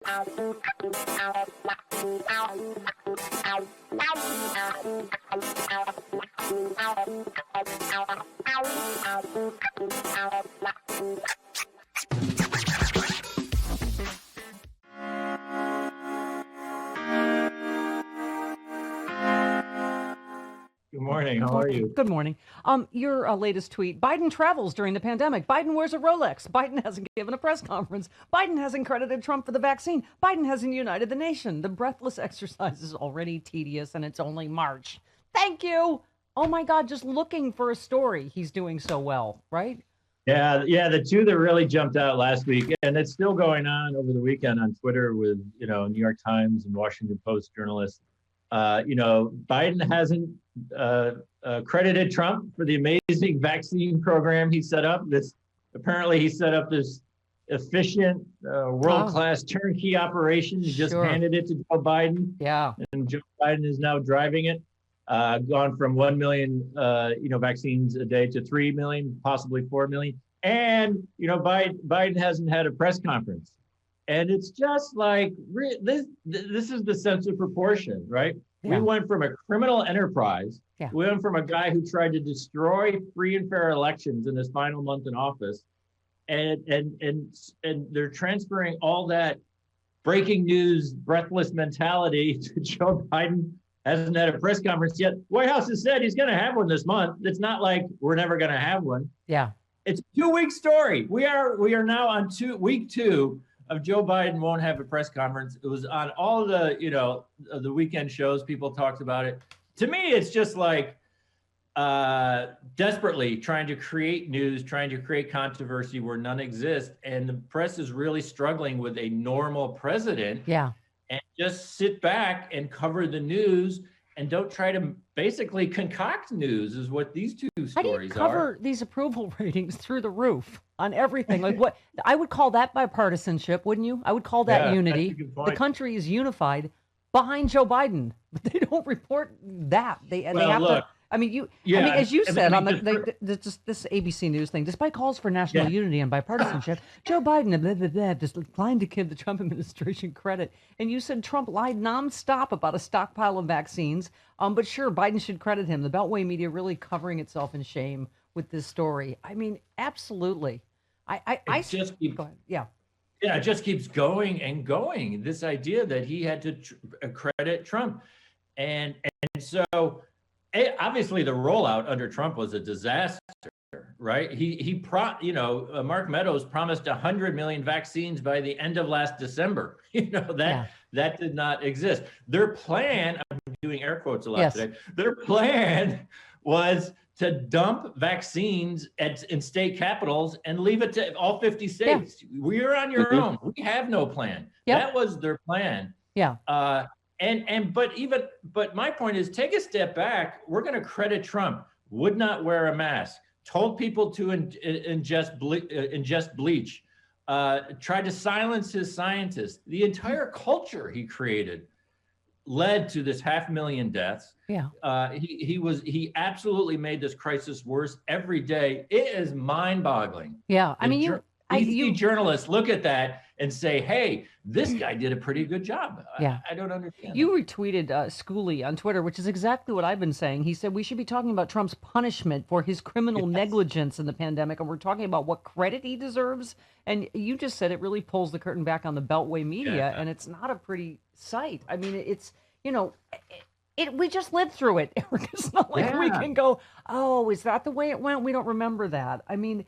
Good morning. How are you? Good morning. Your latest tweet: Biden travels during the pandemic. Biden wears a Rolex. Biden hasn't given a press conference. Biden hasn't credited Trump for the vaccine. Biden hasn't united the nation. The breathless exercise is already tedious, and it's only March. Thank you. Oh my God, just looking for a story. He's doing so well, right? Yeah, the two that really jumped out last week, and it's still going on over the weekend on Twitter with, New York Times and Washington Post journalists. Biden hasn't credited Trump for the amazing vaccine program he set up. Apparently he set up this efficient, world-class turnkey operation. He just handed it to Joe Biden. Yeah. And Joe Biden is now driving it. Gone from 1 million, vaccines a day to 3 million, possibly 4 million. And, Biden hasn't had a press conference. And it's just like, this is the sense of proportion, right? Yeah. We went from a criminal enterprise. Yeah. We went from a guy who tried to destroy free and fair elections in his final month in office. And they're transferring all that breaking news, breathless mentality to Joe Biden. Hasn't had a press conference yet. White House has said he's going to have one this month. It's not like we're never going to have one. Yeah. It's a 2-week story. We are now on week 2 of Joe Biden won't have a press conference. It was on all the weekend shows. People talked about it. To me, it's just like desperately trying to create news, trying to create controversy where none exists. And the press is really struggling with a normal president. Yeah. And just sit back and cover the news and don't try to basically concoct news is what these two stories are. How do you cover these approval ratings through the roof on everything? Like what I would call that bipartisanship, wouldn't you? I would call that unity. The country is unified behind Joe Biden, but they don't report that. They have to. I mean, as you said on this ABC News thing, despite calls for national unity and bipartisanship, Joe Biden just declined to give the Trump administration credit. And you said Trump lied nonstop about a stockpile of vaccines. But sure, Biden should credit him. The Beltway media really covering itself in shame with this story. I mean, absolutely. It just keeps going and going. This idea that he had to credit Trump, and so. Obviously, the rollout under Trump was a disaster, right? Mark Meadows promised 100 million vaccines by the end of last December. That did not exist. Their plan, I'm doing air quotes a lot today, their plan was to dump vaccines in state capitals and leave it to all 50 states. Yeah. We're on your own. We have no plan. Yep. That was their plan. Yeah. But my point is, take a step back. We're going to credit Trump. Would not wear a mask. Told people to ingest bleach. Tried to silence his scientists. The entire culture he created led to this 500,000 deaths. Yeah. He absolutely made this crisis worse every day. It is mind-boggling. Yeah. I mean, you journalists look at that and say, hey, this guy did a pretty good job. Yeah. I don't understand. You retweeted Schooley on Twitter, which is exactly what I've been saying. He said we should be talking about Trump's punishment for his criminal negligence in the pandemic, and we're talking about what credit he deserves. And you just said it really pulls the curtain back on the Beltway media, and it's not a pretty sight. I mean, it's, we just lived through it, Eric. It's not like we can go, oh, is that the way it went? We don't remember that. I mean,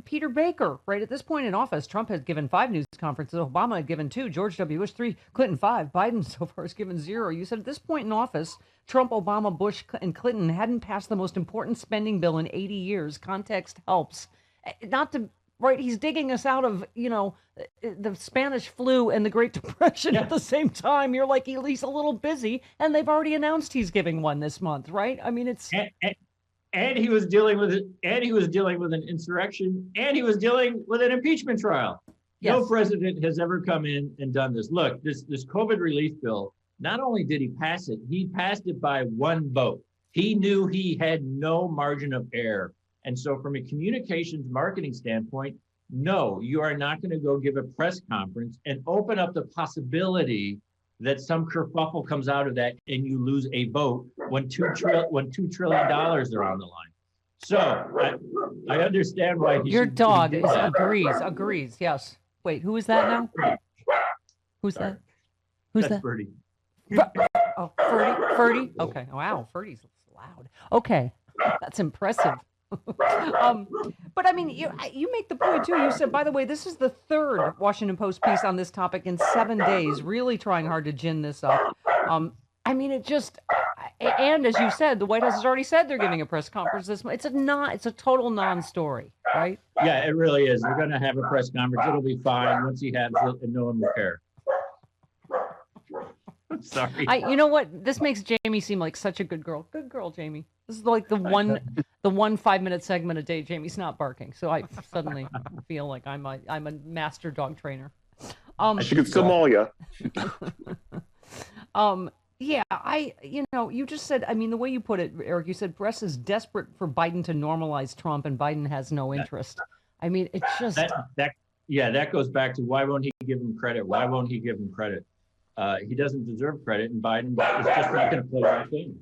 Peter Baker, right at this point in office, Trump has given 5 news conferences. Obama had given 2, George W. Bush 3, Clinton 5. Biden so far has given 0. You said at this point in office, Trump, Obama, Bush, and Clinton hadn't passed the most important spending bill in 80 years. Context helps. He's digging us out of, the Spanish flu and the Great Depression at the same time. You're like, he's a little busy, and they've already announced he's giving one this month, right? I mean, it's... And he was dealing with it, and he was dealing with an insurrection, and he was dealing with an impeachment trial. Yes. No president has ever come in and done this. Look, this COVID relief bill, not only did he pass it, he passed it by 1 vote. He knew he had no margin of error. And so from a communications marketing standpoint, no, you are not going to go give a press conference and open up the possibility that some kerfuffle comes out of that and you lose a vote when $2 trillion are on the line. So I understand why he Your should, dog agrees. Yes. Wait, who is that now? Who's Sorry. that? Who's That's that? Birdie. Oh, Ferdy. Okay. Wow, Ferdy's loud. Okay, that's impressive. But I mean, you make the point too. You said, by the way, this is the third Washington Post piece on this topic in 7 days, really trying hard to gin this up. I mean, it just, and as you said, the White House has already said they're giving a press conference this month. It's a total non-story, right? Yeah, it really is. They're going to have a press conference. It'll be fine once he has it, and no one will care. I'm sorry. You know what? This makes Jamie seem like such a good girl. Good girl, Jamie. This is like the one 5-minute segment a day Jamie's not barking. So I suddenly feel like I'm a master dog trainer. She could still maul you. Yeah, you just said, I mean, the way you put it, Eric, you said press is desperate for Biden to normalize Trump and Biden has no interest. I mean, it's just... that goes back to why won't he give him credit? Why won't he give him credit? He doesn't deserve credit, and Biden is just not going to play that game.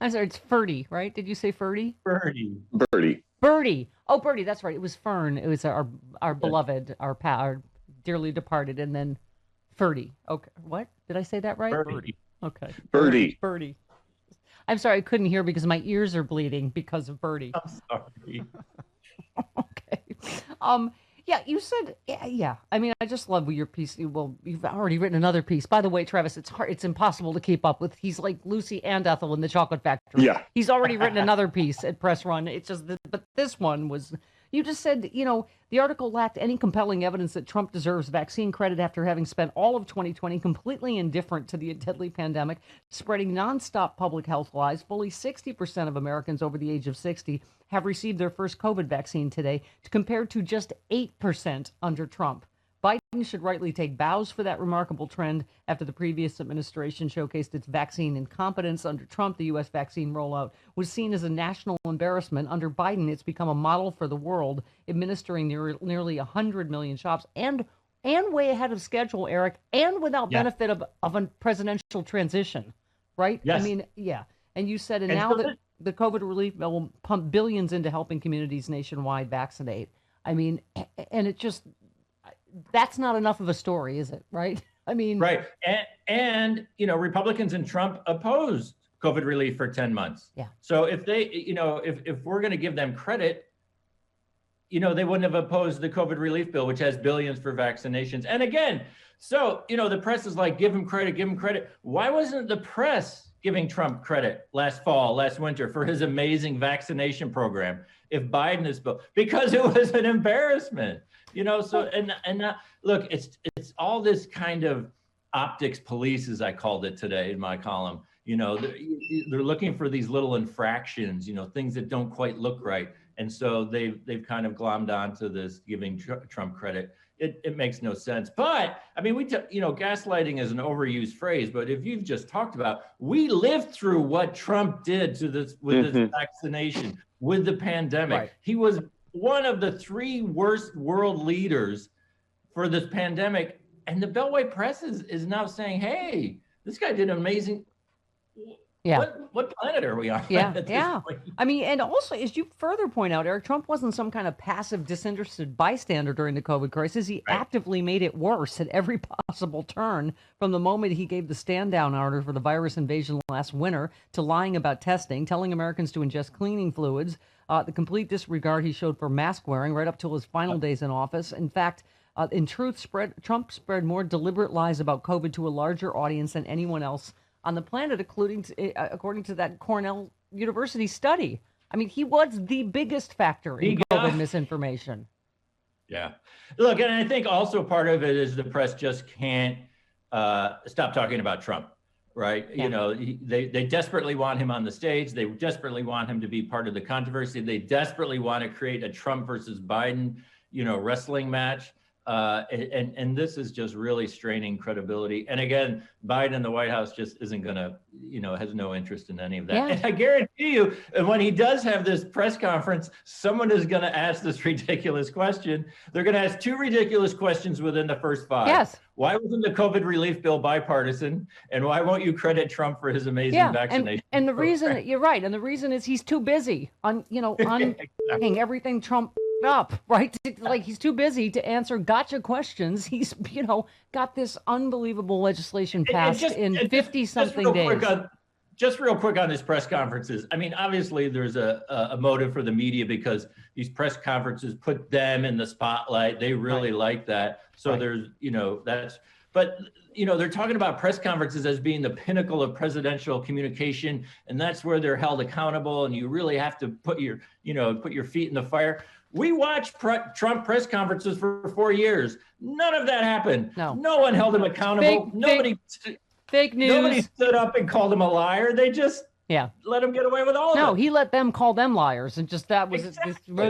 I'm sorry, it's Ferdy, right? Did you say Ferdy? Birdie. Oh, Birdie, that's right. It was Fern. It was our beloved, our dearly departed, and then Ferdy. Okay, what? Did I say that right? Birdie. Okay. Birdie. I'm sorry, I couldn't hear because my ears are bleeding because of Birdie. I'm sorry. Okay. Yeah, you said, yeah. I mean, I just love your piece. Well, you've already written another piece. By the way, Travis, it's hard. It's impossible to keep up with. He's like Lucy and Ethel in the Chocolate Factory. Yeah. He's already written another piece at PressRun. It's just, but this one was, you just said, the article lacked any compelling evidence that Trump deserves vaccine credit after having spent all of 2020 completely indifferent to the deadly pandemic, spreading nonstop public health lies. Fully 60% of Americans over the age of 60 have received their first COVID vaccine today, compared to just 8% under Trump. Biden should rightly take bows for that remarkable trend after the previous administration showcased its vaccine incompetence. Under Trump, the U.S. vaccine rollout was seen as a national embarrassment. Under Biden, it's become a model for the world, administering nearly 100 million shots and way ahead of schedule, Eric, and without benefit of a presidential transition, right? Yes. I mean, yeah. And you said, now that the COVID relief bill will pump billions into helping communities nationwide vaccinate. I mean, and it just... that's not enough of a story, is it? Right? I mean, right. And Republicans and Trump opposed COVID relief for 10 months. Yeah. So if they, if we're going to give them credit, they wouldn't have opposed the COVID relief bill, which has billions for vaccinations. And again, so, the press is like, give him credit. Why wasn't the press giving Trump credit last winter for his amazing vaccination program? If Biden is, because it was an embarrassment. So and look, it's all this kind of optics police, as I called it today in my column. They're looking for these little infractions, things that don't quite look right, and so they've kind of glommed onto this giving Trump credit. It makes no sense. But I mean, gaslighting is an overused phrase. But if you've just talked about, we lived through what Trump did to this with this vaccination, with the pandemic. Right. He was one of the 3 worst world leaders for this pandemic. And the Beltway press is now saying, hey, this guy did amazing. Yeah. What planet are we on? Yeah. I mean, and also, as you further point out, Eric, Trump wasn't some kind of passive, disinterested bystander during the COVID crisis. He actively made it worse at every possible turn, from the moment he gave the stand-down order for the virus invasion last winter, to lying about testing, telling Americans to ingest cleaning fluids, the complete disregard he showed for mask wearing right up till his final days in office. In fact, in truth, Trump spread more deliberate lies about COVID to a larger audience than anyone else on the planet, according to that Cornell University study. I mean, he was the biggest factor in COVID misinformation. Yeah. Look, and I think also part of it is the press just can't stop talking about Trump, right? Yeah. They desperately want him on the stage. They desperately want him to be part of the controversy. They desperately want to create a Trump versus Biden, wrestling match. And this is just really straining credibility. And again, Biden and the White House just isn't going to, has no interest in any of that. Yeah. And I guarantee you, when he does have this press conference, someone is going to ask this ridiculous question. They're going to ask 2 ridiculous questions within the first 5. Yes. Why wasn't the COVID relief bill bipartisan? And why won't you credit Trump for his amazing vaccination? And the reason, you're right, and the reason is he's too busy on exactly. Everything Trump up, right? Like, he's too busy to answer gotcha questions. He's, got this unbelievable legislation passed in 50-something days. Just real quick on his press conferences. I mean, obviously there's a motive for the media because these press conferences put them in the spotlight. They really like that. So there's, but they're talking about press conferences as being the pinnacle of presidential communication, and that's where they're held accountable. And you really have to put your feet in the fire. We watched Trump press conferences for 4 years. None of that happened. No one held him accountable. Fake news. Nobody stood up and called him a liar. They just let him get away with all of it. No, he let them call them liars, and just that was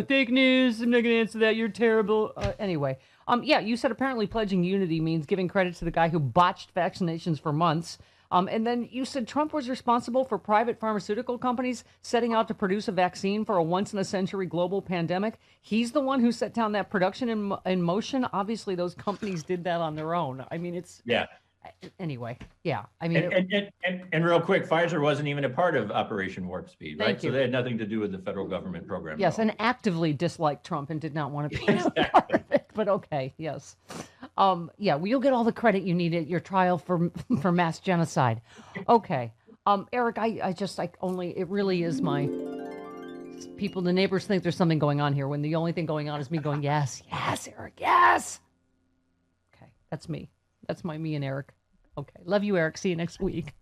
fake news. I'm not going to answer that. You're terrible. Anyway, you said apparently pledging unity means giving credit to the guy who botched vaccinations for months. And then you said Trump was responsible for private pharmaceutical companies setting out to produce a vaccine for a once-in-a-century global pandemic. He's the one who set down that production in motion. Obviously, those companies did that on their own. I mean, it's... Yeah. Anyway, I mean... And real quick, Pfizer wasn't even a part of Operation Warp Speed, right? So they had nothing to do with the federal government program. Yes, and actively disliked Trump and did not want to be a part of it. But okay, yes. Well, you'll get all the credit you need at your trial for mass genocide. Okay. Eric, it really is the neighbors think there's something going on here when the only thing going on is me going, yes, Eric, yes. Okay, that's me. That's me and Eric. Okay. Love you, Eric. See you next week.